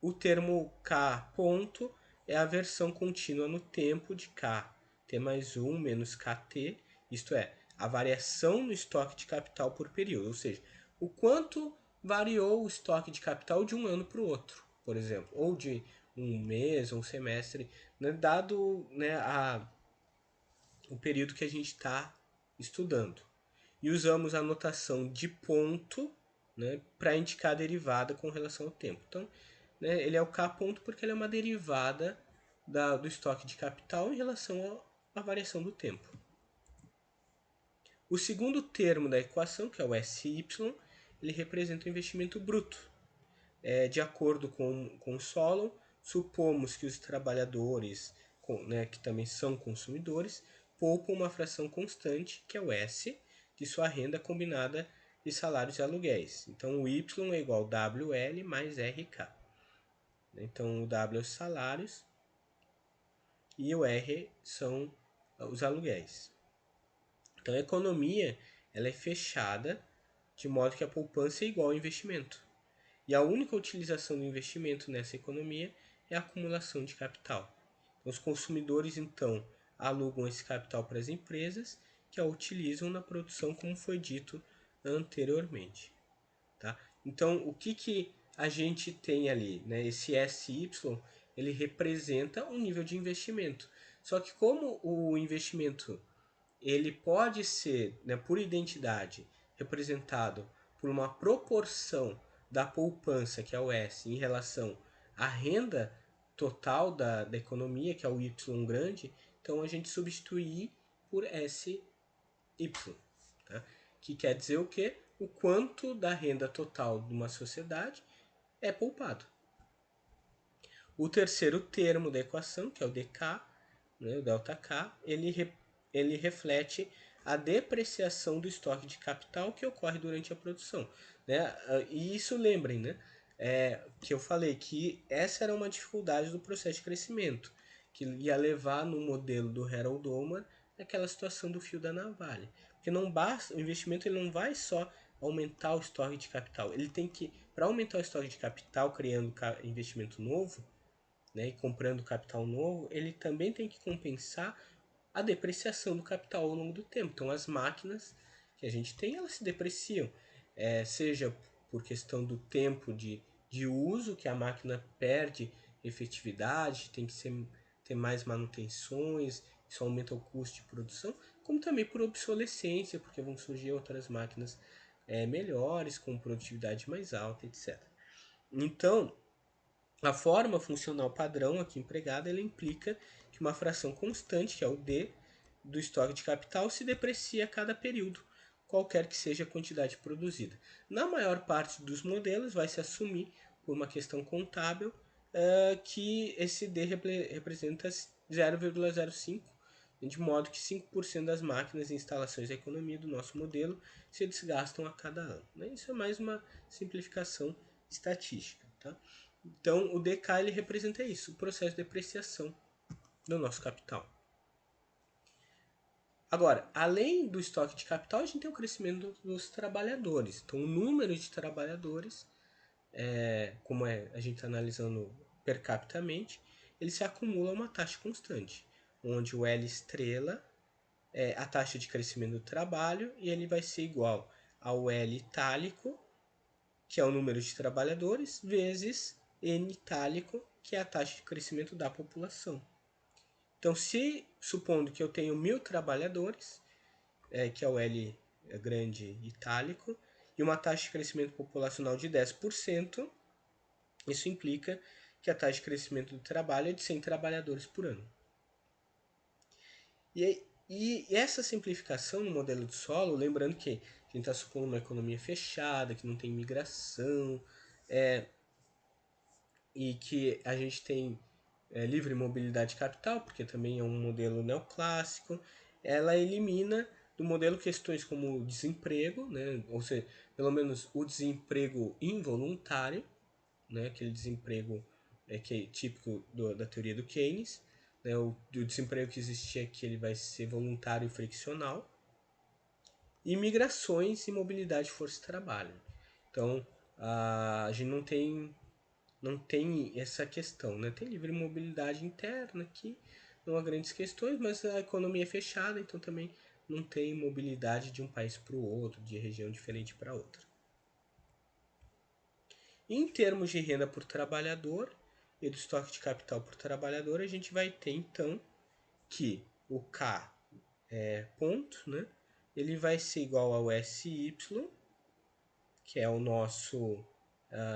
o termo K ponto é a versão contínua no tempo de K, T mais 1 menos KT, isto é, a variação no estoque de capital por período, ou seja, o quanto variou o estoque de capital de um ano para o outro, por exemplo, ou de um mês ou um semestre, né, dado, né, o período que a gente está estudando. E usamos a notação de ponto, né, para indicar a derivada com relação ao tempo. Então, né? Ele é o K ponto porque ele é uma derivada do estoque de capital em relação à variação do tempo. O segundo termo da equação, que é o SY, ele representa o investimento bruto. De acordo com o Solon, supomos que os trabalhadores, né, que também são consumidores, poupam uma fração constante, que é o S, de sua renda combinada de salários e aluguéis. Então, o Y é igual a WL mais RK. Então, o W é os salários e o R são os aluguéis. Então, a economia ela é fechada de modo que a poupança é igual ao investimento. E a única utilização do investimento nessa economia é a acumulação de capital. Os consumidores, então, alugam esse capital para as empresas que a utilizam na produção, como foi dito anteriormente. Tá? Então, o que a gente tem ali? Né? Esse SY, ele representa um nível de investimento. Só que como o investimento ele pode ser, né, por identidade, representado por uma proporção da poupança, que é o S, em relação à renda total da economia, que é o Y grande, então a gente substituir por SY, tá? Que quer dizer o quê? O quanto da renda total de uma sociedade é poupado. O terceiro termo da equação, que é o dk, né, o ΔK, ele reflete a depreciação do estoque de capital que ocorre durante a produção. Né? E isso, lembrem, né, que eu falei que essa era uma dificuldade do processo de crescimento, que ia levar no modelo do Harold Ullman aquela situação do fio da navalha. Porque não basta, o investimento ele não vai só aumentar o estoque de capital, ele tem que, para aumentar o estoque de capital, criando investimento novo, né, e comprando capital novo, ele também tem que compensar a depreciação do capital ao longo do tempo. Então, as máquinas que a gente tem, elas se depreciam, seja por questão do tempo de uso, que a máquina perde efetividade, tem que ter mais manutenções, isso aumenta o custo de produção, como também por obsolescência, porque vão surgir outras máquinas melhores, com produtividade mais alta, etc. Então, a forma funcional padrão aqui empregada ela implica que uma fração constante, que é o D, do estoque de capital se deprecia a cada período, qualquer que seja a quantidade produzida. Na maior parte dos modelos vai se assumir, por uma questão contábil, que esse D representa 0,05, de modo que 5% das máquinas e instalações da economia do nosso modelo se desgastam a cada ano. Isso é mais uma simplificação estatística. Tá? Então, o DK ele representa isso, o processo de depreciação do nosso capital. Agora, além do estoque de capital, a gente tem o crescimento dos trabalhadores. Então, o número de trabalhadores, como a gente está analisando per capitamente, ele se acumula a uma taxa constante, onde o L estrela é a taxa de crescimento do trabalho e ele vai ser igual ao L itálico, que é o número de trabalhadores, vezes N itálico, que é a taxa de crescimento da população. Então, se supondo que eu tenho 1.000 trabalhadores, que é o L grande itálico, e uma taxa de crescimento populacional de 10%, isso implica que a taxa de crescimento do trabalho é de 100 trabalhadores por ano. E essa simplificação no modelo de solo, lembrando que a gente está supondo uma economia fechada, que não tem migração, e que a gente tem livre mobilidade de capital, porque também é um modelo neoclássico, ela elimina do modelo questões como o desemprego, né, ou seja, pelo menos o desemprego involuntário, né, aquele desemprego que é típico da teoria do Keynes, né, o desemprego que existia aqui ele vai ser voluntário e friccional, e migrações e mobilidade de força de trabalho. Então, a gente não tem essa questão, né? Tem livre mobilidade interna aqui, não há grandes questões, mas a economia é fechada, então também não tem mobilidade de um país para o outro, de região diferente para outra. Em termos de renda por trabalhador e do estoque de capital por trabalhador, a gente vai ter então que o K ponto, né? Ele vai ser igual ao SY, que é o nosso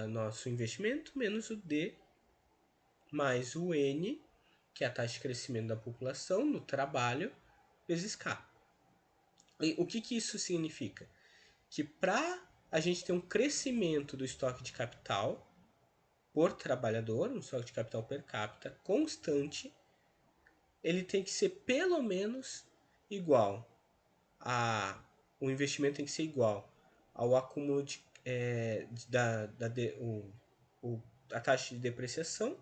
nosso investimento, menos o D, mais o N, que é a taxa de crescimento da população no trabalho, vezes K. E o que isso significa? Que para a gente ter um crescimento do estoque de capital por trabalhador, um estoque de capital per capita constante, ele tem que ser pelo menos igual a... O investimento tem que ser igual ao acúmulo a taxa de depreciação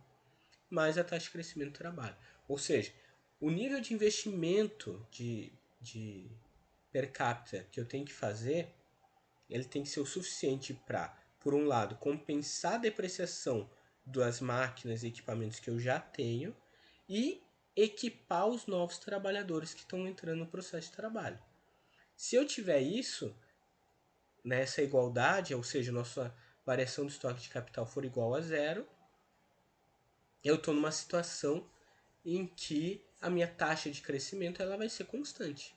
mais a taxa de crescimento do trabalho. Ou seja, o nível de investimento de per capita que eu tenho que fazer, ele tem que ser o suficiente para, por um lado, compensar a depreciação das máquinas e equipamentos que eu já tenho e equipar os novos trabalhadores que estão entrando no processo de trabalho. Se eu tiver isso, nessa igualdade, ou seja, nossa variação do estoque de capital for igual a zero, eu estou numa situação em que a minha taxa de crescimento ela vai ser constante.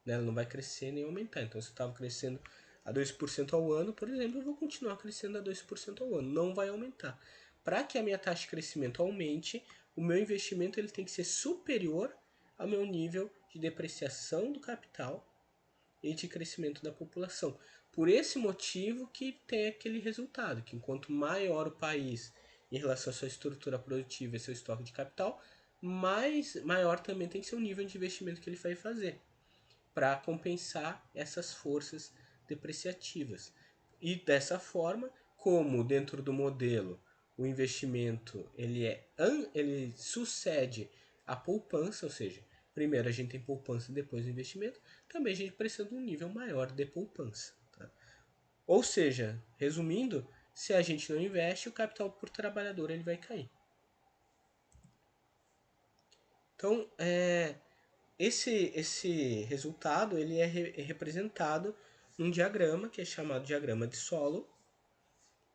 Ela não vai crescer nem aumentar. Então, se eu estava crescendo a 2% ao ano, por exemplo, eu vou continuar crescendo a 2% ao ano. Não vai aumentar. Para que a minha taxa de crescimento aumente, o meu investimento ele tem que ser superior ao meu nível de depreciação do capital e de crescimento da população. Por esse motivo que tem aquele resultado, que enquanto maior o país em relação à sua estrutura produtiva e seu estoque de capital, maior também tem que ser o nível de investimento que ele vai fazer para compensar essas forças depreciativas. E dessa forma, como dentro do modelo o investimento ele sucede a poupança, ou seja, primeiro a gente tem poupança e depois o investimento, também a gente precisa de um nível maior de poupança. Tá? Ou seja, resumindo, se a gente não investe, o capital por trabalhador ele vai cair. Então, esse resultado ele é representado num diagrama que é chamado diagrama de Solow,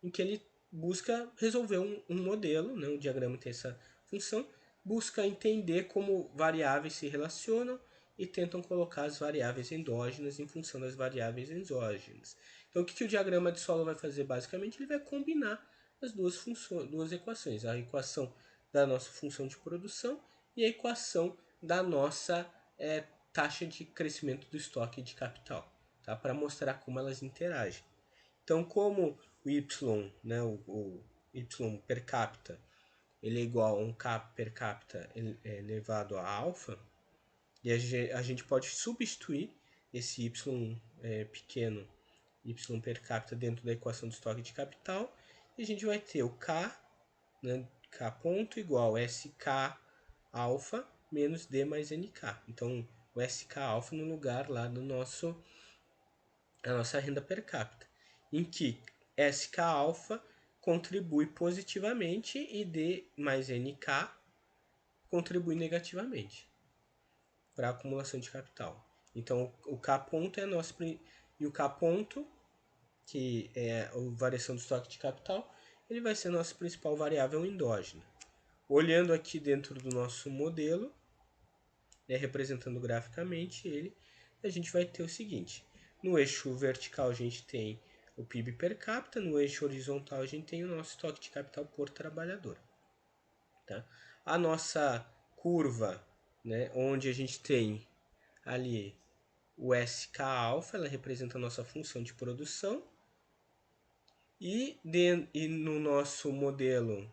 em que ele busca resolver um modelo, né? O diagrama tem essa função, busca entender como variáveis se relacionam e tentam colocar as variáveis endógenas em função das variáveis exógenas. Então, o que o diagrama de Solow vai fazer basicamente? Ele vai combinar as duas equações, a equação da nossa função de produção e a equação da nossa taxa de crescimento do estoque de capital, tá? Para mostrar como elas interagem. Então, como o y, né, o y per capita, ele é igual a um k per capita elevado a alfa, e a gente pode substituir esse y pequeno, y per capita, dentro da equação do estoque de capital, e a gente vai ter o k, né, k ponto igual a sk alfa menos d mais nk. Então, o sk alfa no lugar lá do a nossa renda per capita, em que SK alfa contribui positivamente e D mais NK contribui negativamente para a acumulação de capital. Então, o K ponto é nosso e o K ponto, que é a variação do estoque de capital, ele vai ser a nossa principal variável endógena. Olhando aqui dentro do nosso modelo, representando graficamente ele, a gente vai ter o seguinte: no eixo vertical a gente tem o PIB per capita, no eixo horizontal a gente tem o nosso estoque de capital por trabalhador. Tá? A nossa curva, né, onde a gente tem ali o SK alfa, ela representa a nossa função de produção, e no nosso modelo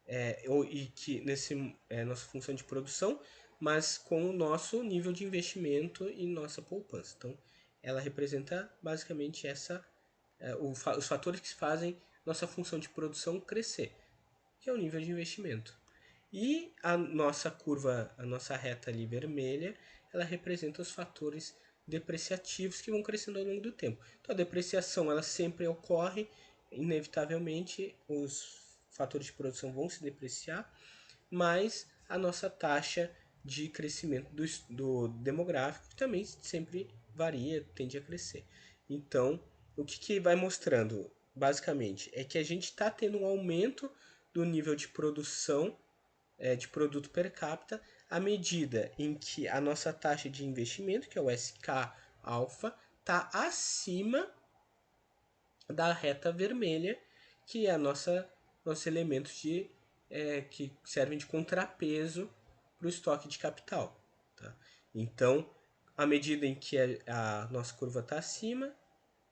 e que nesse nossa função de produção, mas com o nosso nível de investimento e nossa poupança. Então, ela representa basicamente os fatores que fazem nossa função de produção crescer, que é o nível de investimento. E a nossa curva, a nossa reta ali vermelha, ela representa os fatores depreciativos que vão crescendo ao longo do tempo. Então, a depreciação ela sempre ocorre, inevitavelmente os fatores de produção vão se depreciar, mas a nossa taxa de crescimento do demográfico também sempre varia, tende a crescer. Então, o que vai mostrando, basicamente, é que a gente está tendo um aumento do nível de produção de produto per capita à medida em que a nossa taxa de investimento, que é o SK alfa, está acima da reta vermelha, que é a nossos elementos que servem de contrapeso para o estoque de capital. Tá? Então, à medida em que a nossa curva está acima,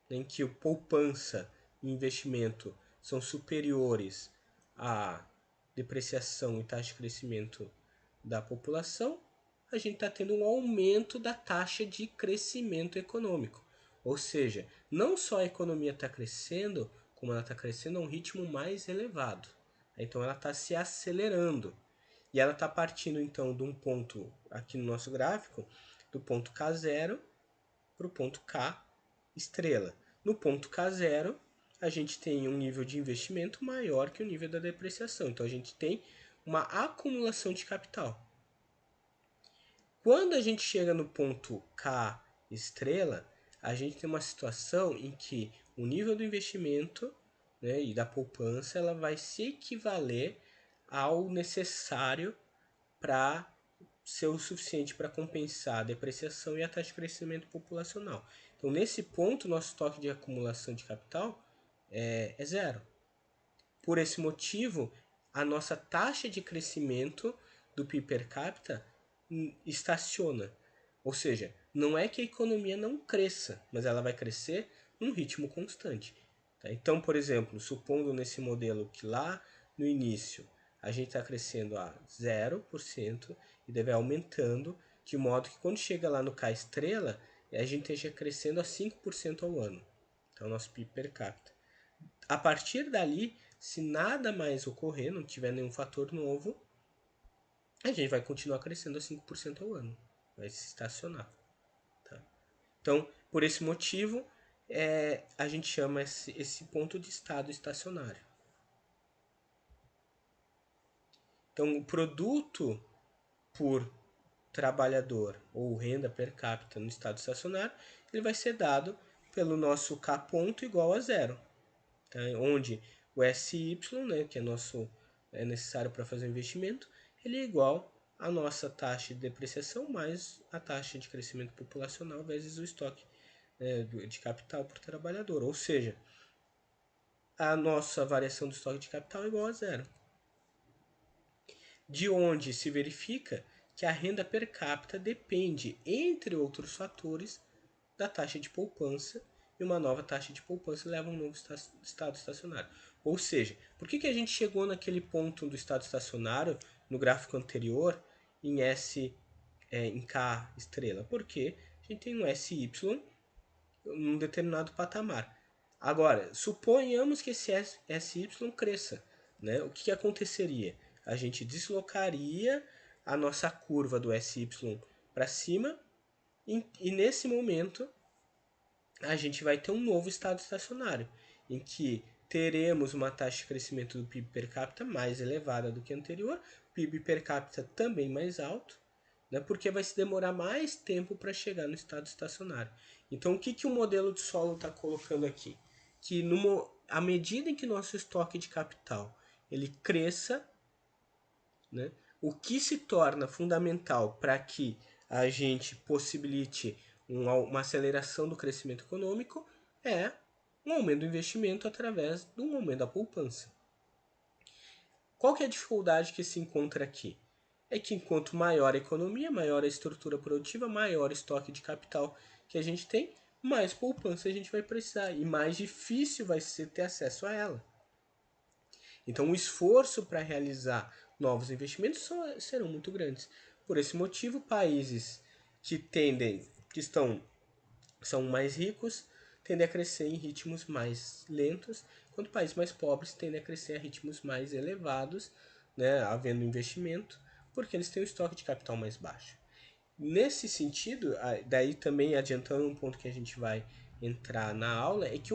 em que o poupança e investimento são superiores à depreciação e taxa de crescimento da população, a gente está tendo um aumento da taxa de crescimento econômico. Ou seja, não só a economia está crescendo, como ela está crescendo a um ritmo mais elevado. Então ela está se acelerando. E ela está partindo então de um ponto, aqui no nosso gráfico, do ponto K0 para o ponto K estrela. No ponto K0, a gente tem um nível de investimento maior que o nível da depreciação. Então a gente tem uma acumulação de capital. Quando a gente chega no ponto K estrela, a gente tem uma situação em que o nível do investimento, né, e da poupança ela vai se equivaler ao necessário para ser o suficiente para compensar a depreciação e a taxa de crescimento populacional. Então, nesse ponto, nosso estoque de acumulação de capital é zero. Por esse motivo, a nossa taxa de crescimento do PIB per capita estaciona. Ou seja, não é que a economia não cresça, mas ela vai crescer num ritmo constante. Tá? Então, por exemplo, supondo nesse modelo que lá no início a gente está crescendo a 0% e deve aumentando, de modo que quando chega lá no K estrela, a gente esteja crescendo a 5% ao ano. Então, nosso PIB per capita. A partir dali, se nada mais ocorrer, não tiver nenhum fator novo, a gente vai continuar crescendo a 5% ao ano. Vai se estacionar. Tá? Então, por esse motivo, a gente chama esse ponto de estado estacionário. Então, o produto por trabalhador ou renda per capita no estado estacionário, ele vai ser dado pelo nosso K ponto igual a zero. Tá? Onde o SY, né, que é necessário para fazer o investimento, ele é igual à nossa taxa de depreciação mais a taxa de crescimento populacional vezes o estoque, né, de capital por trabalhador. Ou seja, a nossa variação do estoque de capital é igual a zero. De onde se verifica que a renda per capita depende, entre outros fatores, da taxa de poupança, e uma nova taxa de poupança leva a um novo estado estacionário. Ou seja, por que a gente chegou naquele ponto do estado estacionário no gráfico anterior em K estrela? Porque a gente tem um SY num determinado patamar. Agora, suponhamos que esse SY cresça. Né? O que aconteceria? A gente deslocaria a nossa curva do SY para cima e nesse momento a gente vai ter um novo estado estacionário, em que teremos uma taxa de crescimento do PIB per capita mais elevada do que a anterior, PIB per capita também mais alto, né, porque vai se demorar mais tempo para chegar no estado estacionário. Então, o que o modelo de solo está colocando aqui? Que à medida em que nosso estoque de capital ele cresça, né, o que se torna fundamental para que a gente possibilite uma aceleração do crescimento econômico é um aumento do investimento através de um aumento da poupança. Qual que é a dificuldade que se encontra aqui? É que enquanto maior a economia, maior a estrutura produtiva, maior o estoque de capital que a gente tem, mais poupança a gente vai precisar e mais difícil vai ser ter acesso a ela. Então o esforço para realizar novos investimentos serão muito grandes. Por esse motivo, países que são mais ricos, tendem a crescer em ritmos mais lentos, enquanto países mais pobres tendem a crescer a ritmos mais elevados, né, havendo investimento, porque eles têm um estoque de capital mais baixo. Nesse sentido, daí também adiantando um ponto que a gente vai entrar na aula, é que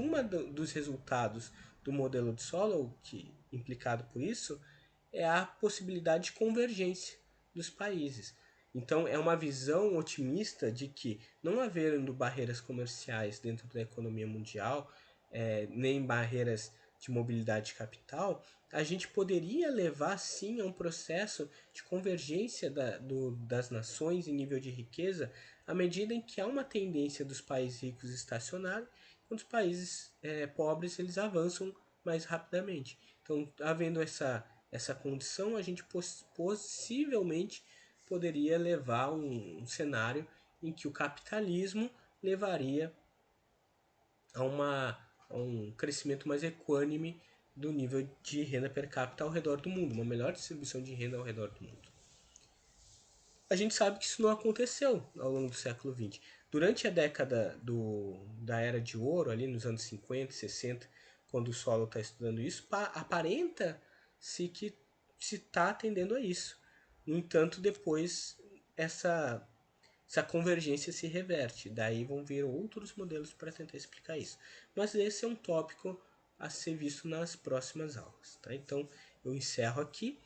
dos resultados do modelo de Solow, que implicado por isso, é a possibilidade de convergência dos países. Então, é uma visão otimista de que, não havendo barreiras comerciais dentro da economia mundial, nem barreiras de mobilidade de capital, a gente poderia levar sim a um processo de convergência das nações em nível de riqueza, à medida em que há uma tendência dos países ricos estacionar enquanto os países pobres eles avançam mais rapidamente. Então, havendo essa condição, a gente possivelmente poderia levar um cenário em que o capitalismo levaria a um crescimento mais equânime do nível de renda per capita ao redor do mundo, uma melhor distribuição de renda ao redor do mundo. A gente sabe que isso não aconteceu ao longo do século XX. Durante a década da Era de Ouro, ali nos anos 50 e 60, quando o Solo está estudando isso, aparenta-se que se está atendendo a isso. No entanto, depois essa convergência se reverte. Daí vão vir outros modelos para tentar explicar isso. Mas esse é um tópico a ser visto nas próximas aulas. Tá? Então eu encerro aqui.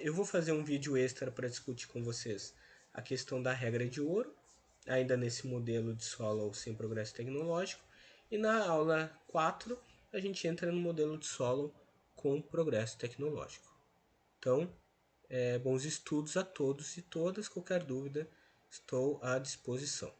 Eu vou fazer um vídeo extra para discutir com vocês a questão da regra de ouro, ainda nesse modelo de solo sem progresso tecnológico. E na aula 4 a gente entra no modelo de solo com progresso tecnológico. Então, bons estudos a todos e todas. Qualquer dúvida, estou à disposição.